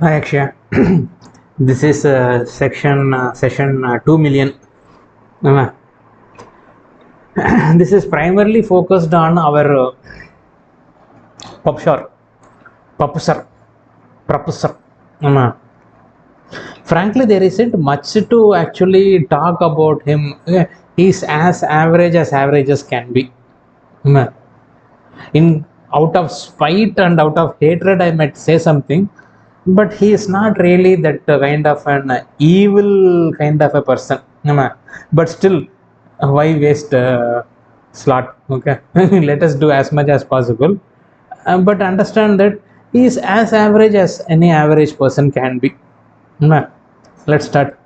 Hi Akshay. This is session 2 million. Uh, this is primarily focused on our Papshar, Papusar, Propusar. Frankly, there isn't much to actually talk about him. He's as average as can be. In out of spite and out of hatred, I might say something, but he is not really that kind of an evil kind of a person. But still, why waste slot? Okay, let us do as much as possible, but understand that he is as average as any average person can be. Let's start.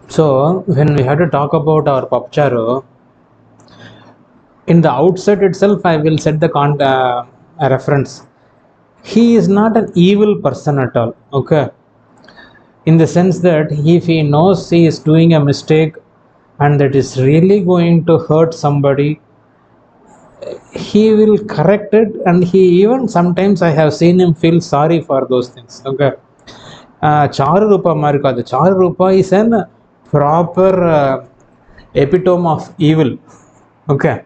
So, when we have to talk about our Papcharu, in the outset itself, I will set the reference. He is not an evil person at all, okay? In the sense that if he knows he is doing a mistake and that is really going to hurt somebody, he will correct it, and he even sometimes I have seen him feel sorry for those things, okay? Charu Rupa Charu Rupa is an proper epitome of evil, okay?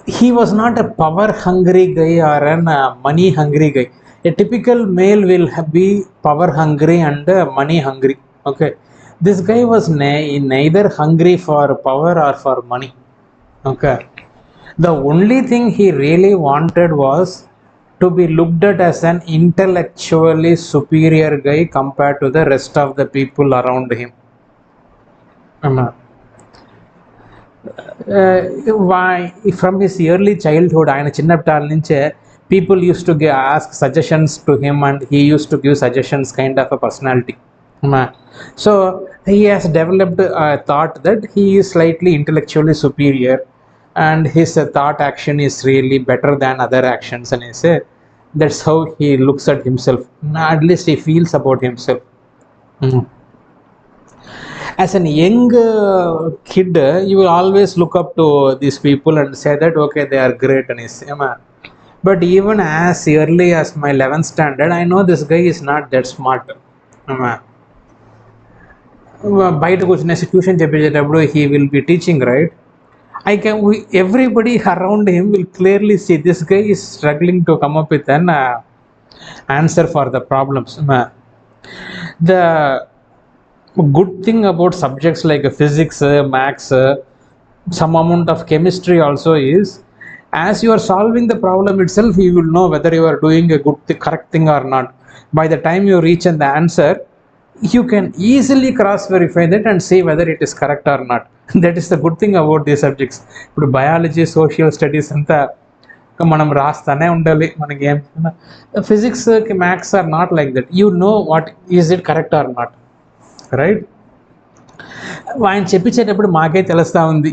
He was not a power hungry guy or an money hungry guy. A typical male will be power hungry and money hungry, okay? This guy was neither hungry for power or for money, okay? The only thing he really wanted was to be looked at as an intellectually superior guy compared to the rest of the people around him. Why, from his early childhood, people used to ask suggestions to him, and he used to give suggestions, kind of a personality. So he has developed a thought that he is slightly intellectually superior, and his thought action is really better than other actions, and he say that's how he looks at himself. At least he feels about himself. As an young kid, you will always look up to these people and say that okay, they are great, and but even as early as my 11th standard, I know this guy is not that smart. బయటకు వచ్చిన tuition చెప్పేటప్పుడు he will be teaching, right? Everybody around him will clearly see this guy is struggling to come up with an answer for the problems. The good thing about subjects like physics, maths, some amount of chemistry also is, as you are solving the problem itself, you will know whether you are doing a correct thing or not. By the time you reach the answer, you can easily cross verify that and see whether it is correct or not. That is the good thing about these subjects. ఇప్పుడు biology, social studies అంతా మనం రాస్తానే ఉండాలి. మనకి ఏం physics, maths are not like that. You know what is it correct or not, right? ఆయన చెప్పించేటప్పుడు మాకే తెలుస్తూ ఉంది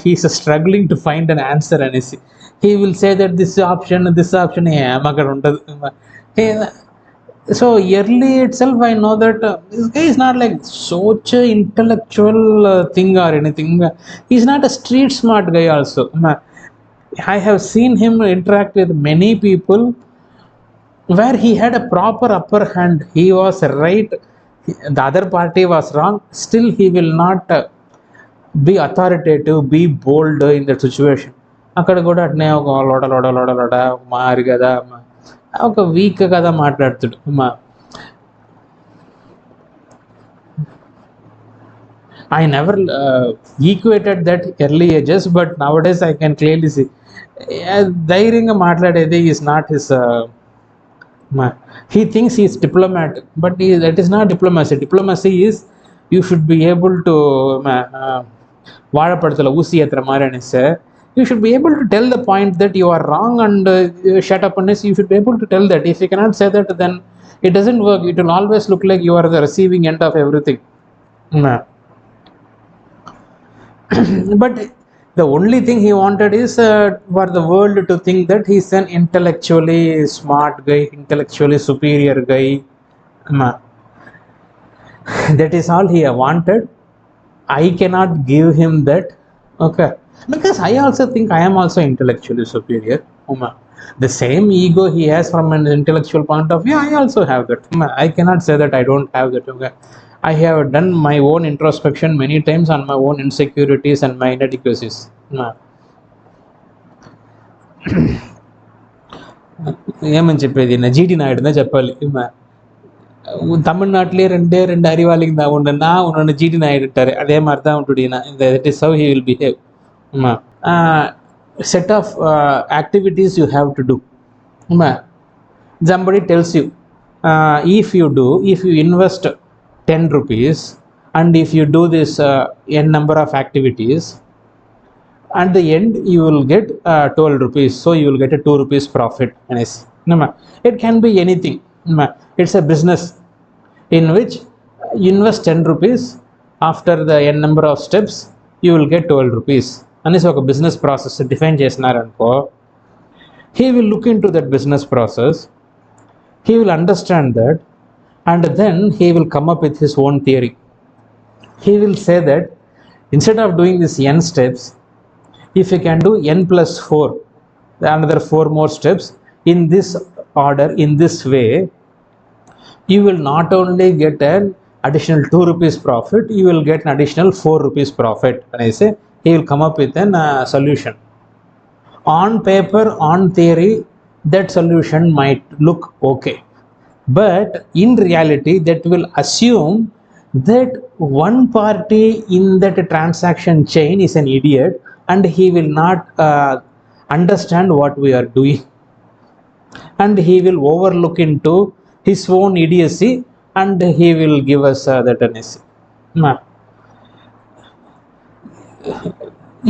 he's struggling to find an answer అనేసి. He will say that this option అక్కడ ఉండదు. So early itself I know that this guy is not like such a intellectual thing or anything. He's not a street smart guy also. I have seen him interact with many people where he had a proper upper hand. He was right, the other party was wrong, still he will not be authoritative, be bold in that situation. అక్కడ కూడా అట్నే ఒక లోడ మారి కదా, ఒక week కదా మాట్లాడుతాడు. I never equated that early ages, but nowadays I can clearly see ధైర్యంగా మాట్లాడేది is not his He thinks he is diplomatic, but that is not diplomacy. Diplomacy is you should be able to வாழைப்பழத்தில் ஊசி ஏற்றுற மாதிரி say you should be able to tell the point that you are wrong and shut up, and you should be able to tell that. If you cannot say that, then it doesn't work. It will always look like you are the receiving end of everything. But the only thing he wanted is for the world to think that he's an intellectually smart guy, intellectually superior guy. That is all he wanted. I cannot give him that. Okay, because I also think I am also intellectually superior. The same ego he has from an intellectual point of view, I also have that. I cannot say that I don't have that. Okay, I have done my own introspection many times on my own insecurities and my inadequacies. ఏమని చెప్పేది జీడి నాయుడు చెప్పాలి. தமிழ்நாட்டிலே ரெண்டு அறிவாளிங்க தான் ஒன்று நான் ஒன்று ஜிடி நாயுடுட்டாரு. அதே மாதிரி தான் விட்டுடினா that is how he will behave. Set of activities you have to do. Somebody tells you if you invest 10 rupees and if you do this n number of activities, at the end you will get 12 rupees, so you will get a 2 rupees profit. It can be anything. It's a business in which you invest 10 rupees, after the n number of steps you will get 12 rupees. And this is a business process define chesinaranko, he will look into that business process, he will understand that, and then he will come up with his own theory. He will say that instead of doing this n steps, if you can do n plus 4, another 4 more steps in this order, in this way, you will not only get an additional 2 rupees profit, you will get an additional 4 rupees profit. And I say he will come up with a solution. On paper, on theory, that solution might look okay, but in reality that will assume that one party in that transaction chain is an idiot and he will not understand what we are doing, and he will overlook into his own idiocy and he will give us that honesty.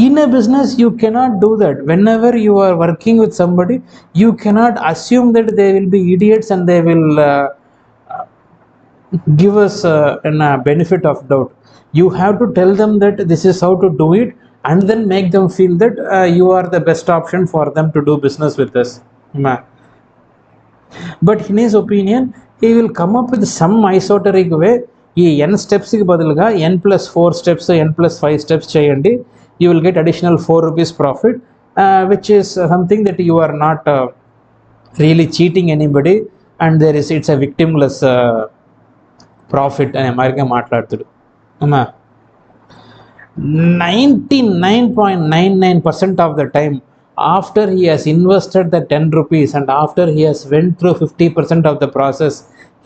In a business you cannot do that. Whenever you are working with somebody, you cannot assume that they will be idiots and they will give us a benefit of doubt. You have to tell them that this is how to do it, and then make them feel that you are the best option for them to do business with us. But in his opinion, he will come up with some esoteric way. ఈ n స్టెప్స్కి బదులుగా n plus 4 steps, n plus 5 steps చేయండి, you will get additional 4 rupees profit, which is something that you are not really cheating anybody, and it's a victimless profit అనే మాదిరిగా మాట్లాడుతాడు. 99.99% of the time, after he has invested the 10 rupees and after he has went through 50% of the process,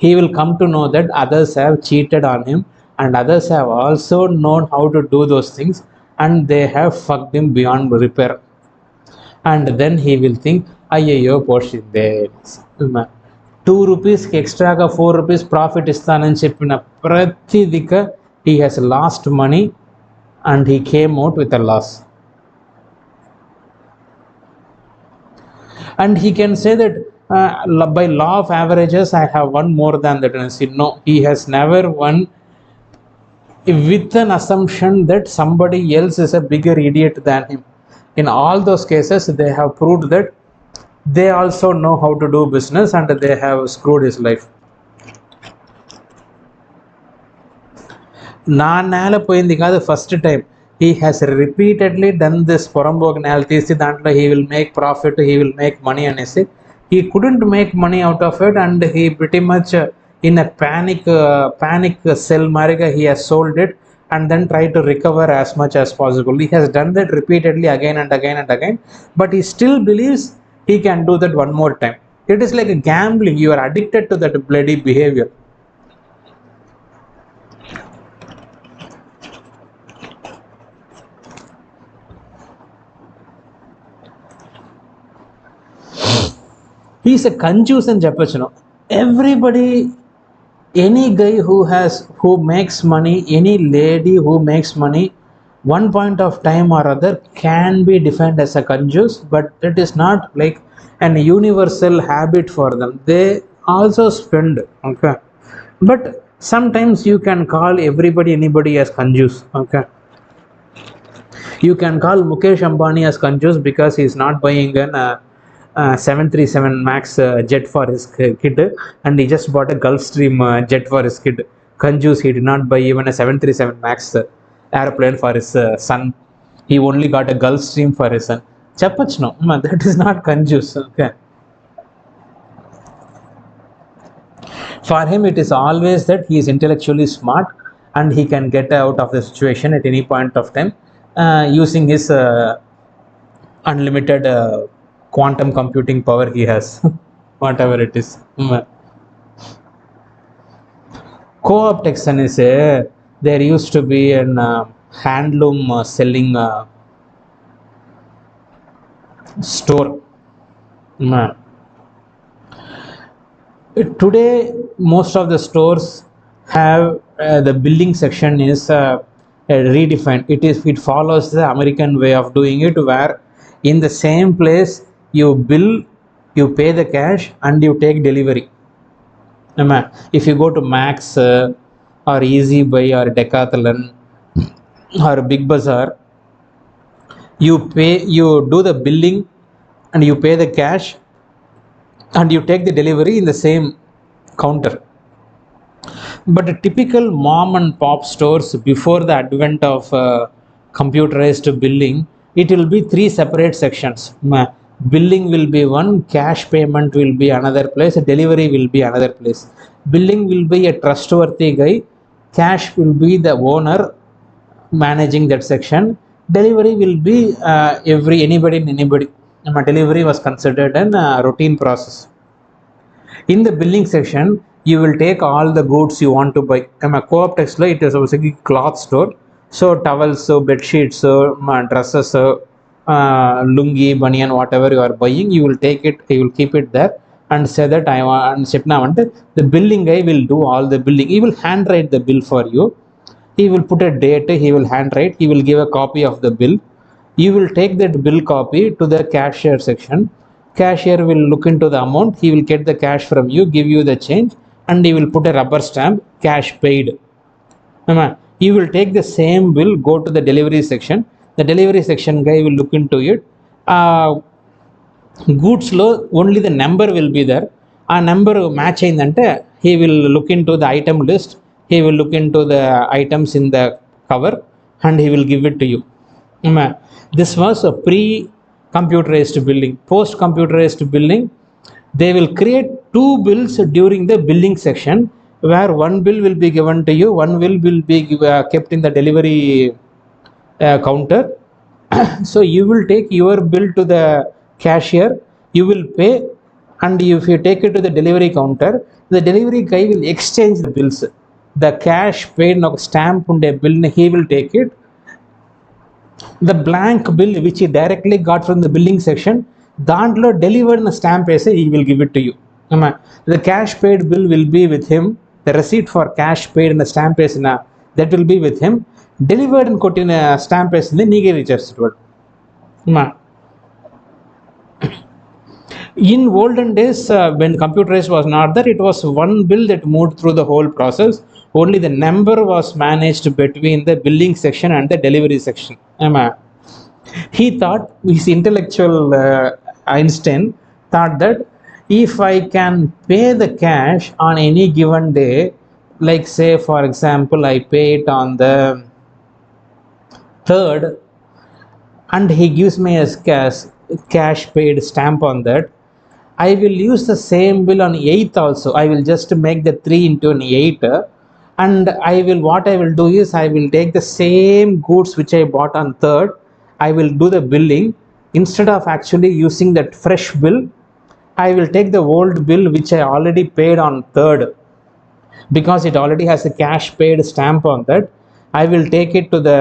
he will come to know that others have cheated on him and others have also known how to do those things and they have fucked him beyond repair. And then he will think, ayyo poshinde 2 rupees extra ga 4 rupees profit istanani cheppina pratidika he has lost money and he came out with a loss. And he can say that by law of averages I have won more than that. And say, no, he has never won with an assumption that somebody else is a bigger idiot than him. In all those cases, they have proved that they also know how to do business and they have screwed his life. నాన్న పోయింది కాదు first time. He has repeatedly done this పొరంబోకు నేల తీసి దాంట్లో he will make profit, he will make money అనేసి. He couldn't make money out of it and he pretty much in a panic sell mariga he has sold it and then tried to recover as much as possible. He has done that repeatedly again and again and again, but he still believes he can do that one more time. It is like a gambling. You are addicted to that bloody behavior. He is a conjuice అని చెప్పొచ్చును. Everybody, any guy who makes money, any lady who makes money, one point of time or other can be defined as a conjure, but it is not like an universal habit for them. They also spend, okay, but sometimes you can call everybody anybody as conjure, okay. You can call Mukesh Ambani as conjure because he is not buying an 737 Max jet for his kid, and he just bought a Gulfstream jet for his kid. Conjure, he did not buy even a 737 Max airplane for his son. He only got a Gulfstream for his son. Chapachno, that is not conjure. Okay. For him, it is always that he is intellectually smart and he can get out of the situation at any point of time using his unlimited quantum computing power he has, whatever it is. Co-op Texan is there used to be an handloom selling store. Today, most of the stores have the billing section is redefined. It follows the American way of doing it, where in the same place you bill, you pay the cash, and you take delivery. If you go to Max or Easy Buy or Decathlon or Big Bazaar, you do the billing, and you pay the cash, and you take the delivery in the same counter. But typical mom and pop stores, before the advent of computerized billing, it will be three separate sections. Billing will be one, cash payment will be another place, delivery will be another place. Billing will be a trustworthy guy, cash will be the owner managing that section, delivery will be anybody and anybody. Delivery was considered a routine process. In the billing section, you will take all the goods you want to buy. Co-op textile, it is basically cloth store. So towels, so bed sheets, so dresses, so lungi, banyan, whatever you are buying, you will take it, you will keep it there and say that I want, and the billing guy will do all the billing. He will handwrite the bill for you. He will put a date, he will handwrite, he will give a copy of the bill. You will take that bill copy to the cashier section. Cashier will look into the amount, he will get the cash from you, give you the change, and he will put a rubber stamp, cash paid. You will take the same bill, go to the delivery section. The delivery section guy will look into it. Goods lo only the number will be there. A number match aindante he will look into the item list, he will look into the items in the cover, and he will give it to you. This was a pre computerized billing. Post computerized billing, they will create two bills during the billing section, where one bill will be given to you, one bill will be kept in the delivery counter. So you will take your bill to the cashier, you will pay, and if you take it to the delivery counter, the delivery guy will exchange the bills. The cash paid stamp on a bill, he will take it. The blank bill which he directly got from the billing section, దాంట్లో delivered in a stamp వేసి he will give it to you. The cash paid bill will be with him, the receipt for cash paid in the stamp వేసిన that will be with him. Delivered in కొట్టిన stamp వేసింది నీకే reach. In olden days, when computerized was not there, it was one bill that moved through the whole process. Only the number was managed between the billing section and the delivery section. He thought, his intellectual Einstein thought that if I can pay the cash on any given day, like say for example I pay it on the 3rd, and he gives me a cash paid stamp on that, I will use the same bill on 8th also. I will just make the 3 into an 8, and what I will do is I will take the same goods which I bought on 3rd, I will do the billing. Instead of actually using that fresh bill, I will take the old bill which I already paid on 3rd, because it already has a cash paid stamp on that. I will take it to the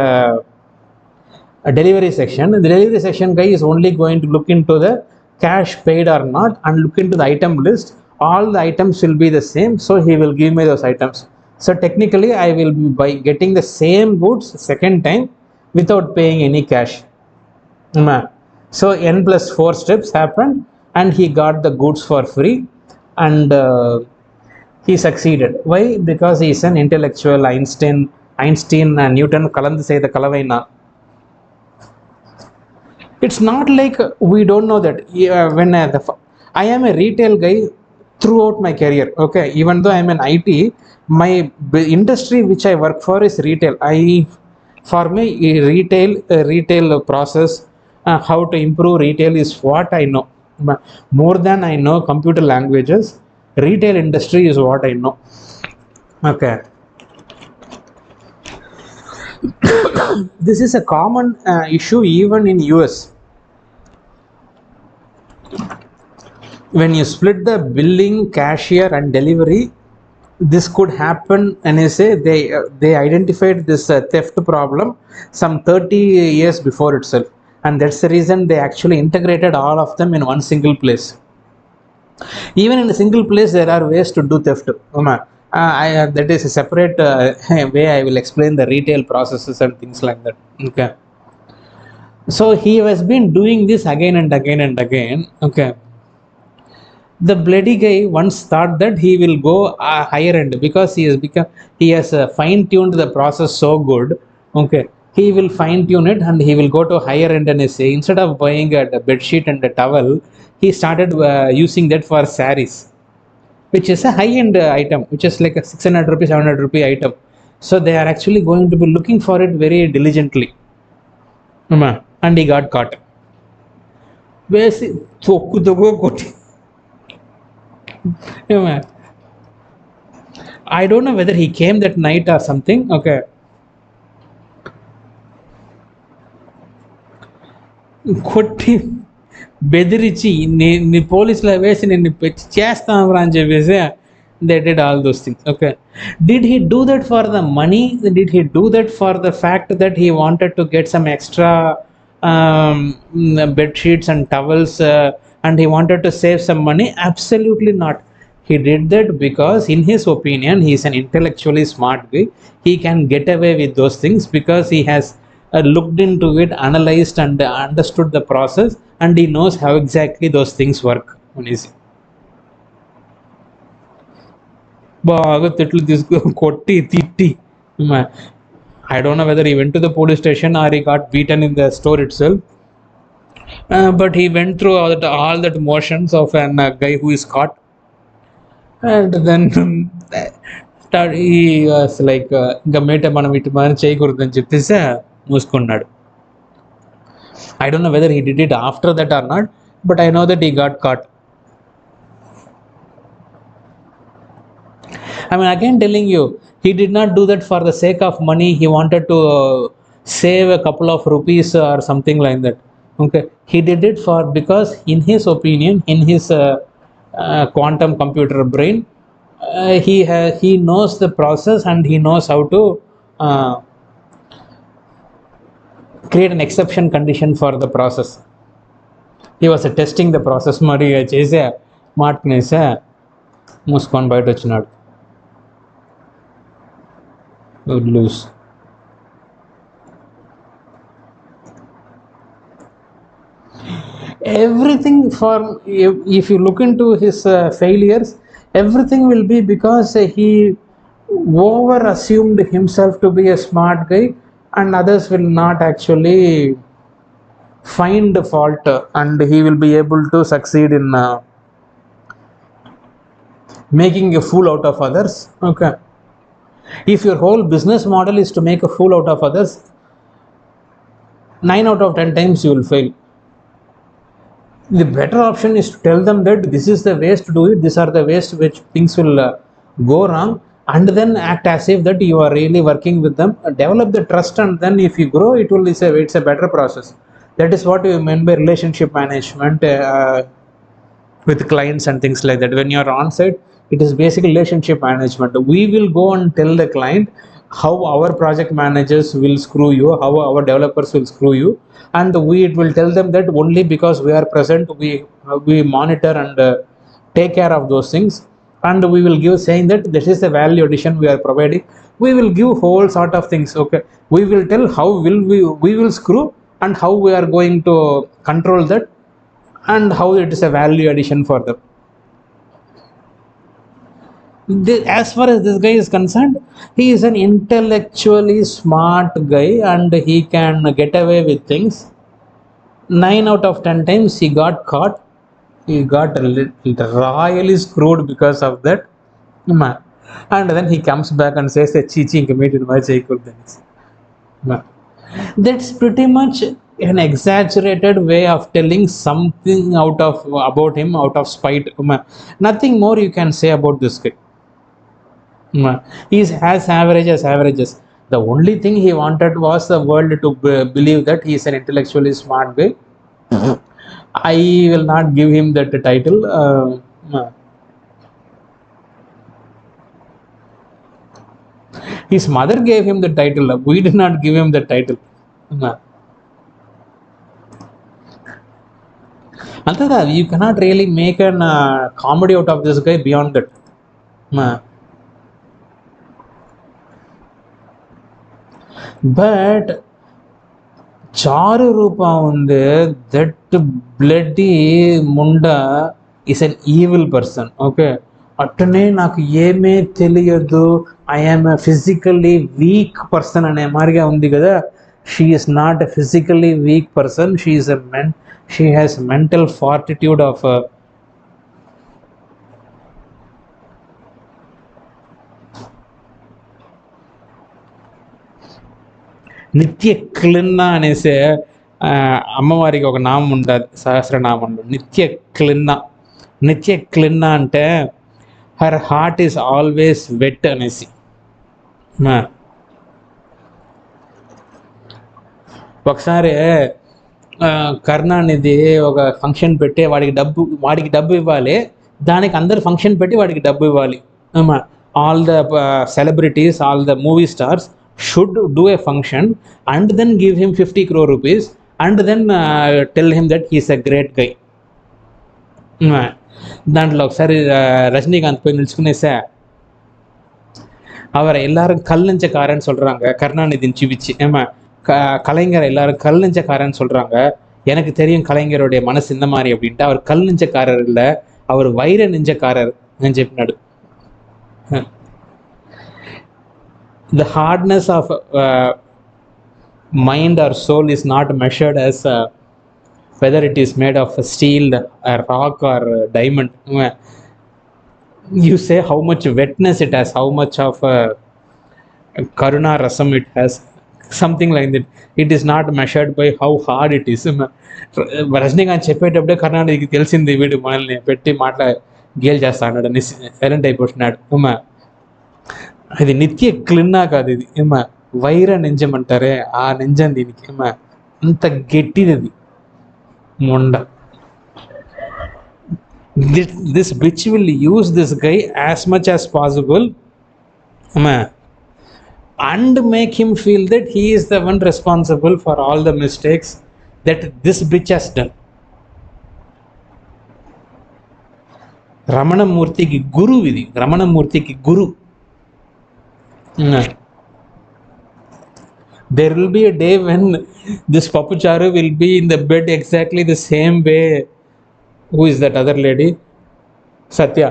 delivery section. The delivery section guy is only going to look into the cash paid or not and look into the item list. all the items will be the same, so he will give me those items. So technically I will be by getting the same goods second time without paying any cash. So n plus 4 steps happened and he got the goods for free, and he succeeded. Why? Because he is an intellectual. Einstein and Newton kalandu say the kalavaina. It's not like we don't know that. When I am a retail guy throughout my career. Okay, even though I am an IT, my industry which I work for is retail. For me, retail process, how to improve retail is what I know. More than I know computer languages, retail industry is what I know. Okay. This is a common issue even in US. When you split the billing, cashier and delivery, this could happen. And I say they identified this theft problem some 30 years before itself, and that's the reason they actually integrated all of them in one single place. Even in a single place there are ways to do theft. That is a separate way. I will explain the retail processes and things like that. Okay, so he has been doing this again and again and again. Okay, the bloody guy once thought that he will go higher end because he has fine tuned the process so good. Okay, he will fine tune it and he will go to higher end, and say instead of buying a bed sheet and a towel, he started using that for saris, which is a high end item, which is like a 600 rupee 700 rupee item. So they are actually going to be looking for it very diligently. And he got caught. I don't know whether he came that night or something. Okay, కొట్టి బెదిరించి నీ పోలీసులో వేసి నిన్ను చేస్తాం అని చెప్పేసి they did all those things. Okay, did he do that for the money? Did he do that for the fact that he wanted to get some extra bed sheets and towels and he wanted to save some money? Absolutely not. He did that because in his opinion he is an intellectually smart guy. He can get away with those things because he has looked into it, analyzed and understood the process, and he knows how exactly those things work. బాగా తిట్లు కొట్టి తిట్టి, I don't know whether he went to the police station or he got beaten in the store itself, but he went through all that motions of a guy who is caught, and then he was like ఇంకా మేట మనం ఇటు మనం చేయకూడదని చెప్పేసి మూసుకున్నాడు. I don't know whether he did it after that or not, but I know that he got caught. I mean, again telling you, he did not do that for the sake of money. He wanted to save a couple of rupees or something like that. Okay, he did it because in his opinion, in his quantum computer brain, he knows the process and he knows how to create an exception condition for the process. He was testing the process. మరి చేసే మాట్నేసే మూసుకొని బయట వచ్చినాడు. Would lose. Everything for if you look into his failures, everything will be because he over assumed himself to be a smart guy, and others will not actually find the fault, and he will be able to succeed in making a fool out of others. Okay, if your whole business model is to make a fool out of others, 9 out of 10 times you will fail. The better option is to tell them that this is the ways to do it, these are the ways to which things will go wrong, and then act as if that you are really working with them, develop the trust, and then if you grow, it's a better process. That is what you mean by relationship management with clients and things like that. When you are on site, it is basically relationship management. We will go and tell the client how our project managers will screw you, how our developers will screw you, and we will tell them that only because we are present, we monitor and take care of those things, and we will give, saying that this is the value addition we are providing. We will give whole sort of things. Okay, we will tell how will we will screw, and how we are going to control that, and how it is a value addition for them. As far as this guy is concerned, he is an intellectually smart guy and he can get away with things. 9 out of 10 times he got caught. He got royally screwed because of that. And then he comes back and says, that's pretty much an exaggerated way of telling something out of about him, out of spite. Nothing more you can say about this guy. He's as average as averages. The only thing he wanted was the world to believe that he is an intellectually smart guy. I will not give him that title. His mother gave him the title. We did not give him the title. Antara, you cannot really make an comedy out of this guy beyond that. But Charu Rupa that bloody Munda is an evil person. Okay, అట్టనే నాకు ఏమే తెలియదు, I am a physically weak person అనే మారిగా ఉంది కదా. She is not a physically weak person. She has mental fortitude of నిత్య క్లిన్న అనేసి అమ్మవారికి ఒక నామం ఉంటుంది, సహస్రనామంలో నిత్య క్లిన్న అంటే her heart is always wet అనేసి. ఒకసారి కరుణానిధి ఒక ఫంక్షన్ పెట్టి వాడికి డబ్బు ఇవ్వాలి, దానికి అందరు ఫంక్షన్ పెట్టి వాడికి డబ్బు ఇవ్వాలి. All the celebrities, all the movie stars should do a function and then give him 50 crore rupees and then tell him that he is a great guy. దాంట్లో ఒకసారి ரஜினிகாந்த் போய் நில்ச்சுக்குனேசா, அவரை எல்லாரும் கல் நெஞ்சக்காரன்னு சொல்றாங்க, கருணாநிதியின் சிவிச்சு. கலைஞர் எல்லாரும் கல் நெஞ்சக்காரன்னு சொல்றாங்க. எனக்கு தெரியும் கலைஞருடைய மனசு இந்த மாதிரி அப்படின்ட்டு. அவர் கல் நெஞ்சக்காரர் இல்லை, அவர் வைர நெஞ்சக்காரர் అని చెప్పినాడు. The hardness of mind or soul is not measured as whether it is made of steel, rock or diamond. You say how much wetness it has, how much of karuna rasam it has, something like that. It is not measured by how hard it is. Rajinikanth చెప్పేటప్పుడే కరుణానిధికి తెలిసింది వీడు మనల్ని పెట్టి Gayle చేస్తా అన్నాడు అని silent అయిపోతున్నాడు. అది నిత్య క్లిన్నా కాదు, ఇది వైర నెంజం అంటారే ఆ నెంజం దీనికి. అంత గట్టిది మొండ. This bitch will use this guy as much as possible and make him feel that he is the one responsible for all the mistakes that this bitch has done. రమణమూర్తికి గురు ఇది, రమణమూర్తికి గురు. There will be a day when this Pappu Charu will be in the bed exactly the same way. Who is that other lady? Satya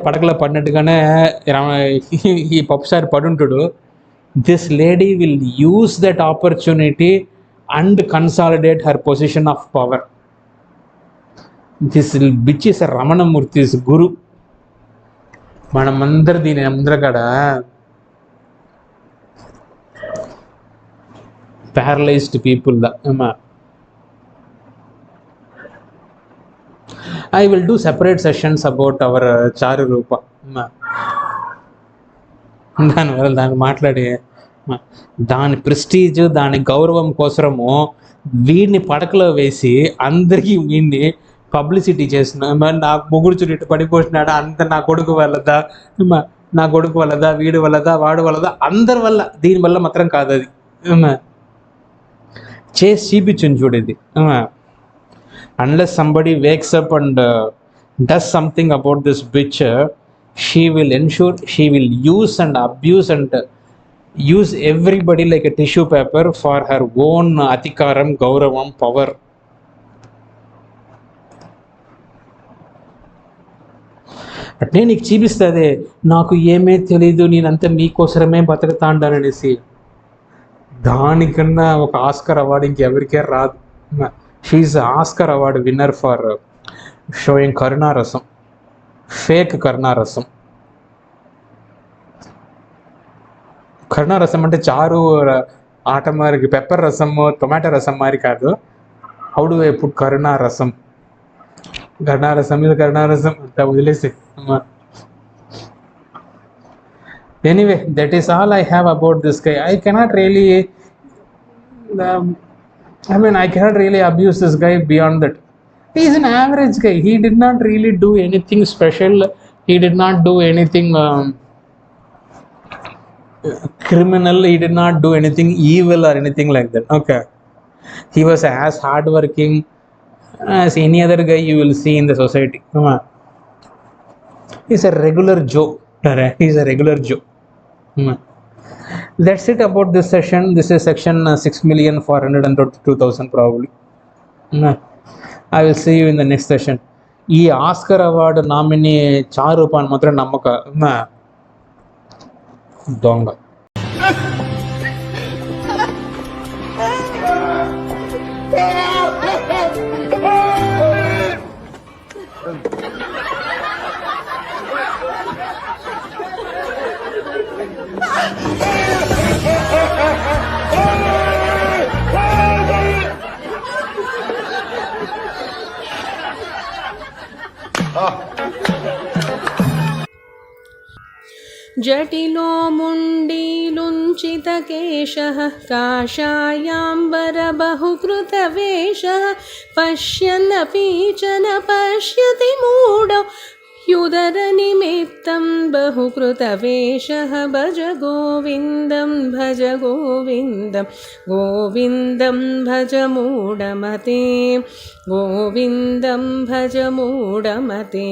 padakala pannattugaane ee Pappu Charu paduntudu. This lady will use that opportunity and consolidate her position of power. This bitch is a Ramanamurthi's guru. మనమందరు దీని అందరూ కూడా paralysed people. I will do separate sessions about our Charu Rupa. దాన్ని మాట్లాడి దాని prestige, దాని గౌరవం కోసము వీడిని పడకలో వేసి అందరికీ వీడిని పబ్లిసిటీ చేసిన. నా ముగ్గురు చుట్టూ పడిపోతున్నాడు, అంత నా కొడుకు వల్లదా, వీడు వల్లదా, వాడు వల్లదా, అందరి వల్ల, దీనివల్ల మాత్రం కాదు. అది చేసి చూపించుని చూడేది. Unless somebody wakes up and does something about this bitch, she will ensure she will use and abuse and use everybody like a tissue paper for her own atikaram, gauravam, power. అట్నే నీకు చూపిస్తుంది, నాకు ఏమే తెలీదు, నేనంతా మీకోసరమే బతకతాండాననేసి. దానికన్నా ఒక Oscar award ఇంకెవరికే రాదు. She Oscar award winner for showing కరుణారసం, ఫేక్ కరుణారసం. కరుణారసం అంటే చారు ఆట మరి పెప్పర్ రసం, టొమాటో రసం మరి కాదు. హౌ డు ఐ పుట్ కరుణారసం, కరుణారసం మీద కరుణారసం అంతా వదిలేసి. Anyway, that is all I have about this guy. I cannot really I cannot really abuse this guy beyond that. He is an average guy. He did not really do anything special. He did not do anything criminal. He did not do anything evil or anything like that. Okay, he was as hardworking as any other guy you will see in the society. He's a regular Joe. He's a regular Joe. That's it about this session. This is section 6,422,000 probably. I will see you in the next session. ఈ Oscar award nominee చారు రూపా అని మాత్రం నమ్మక దొంగ. जटिलो मुण्डीलुञ्चितकेशः काषायाम्बरबहुकृतवेषः पश्यन्नपि च न पश्यति मूढो युदरनिमित्तं बहुकृतवेषः भज गोविन्दं भज गोविन्दं गोविन्दं भज मूढमते गोविन्दं भज मूढमते.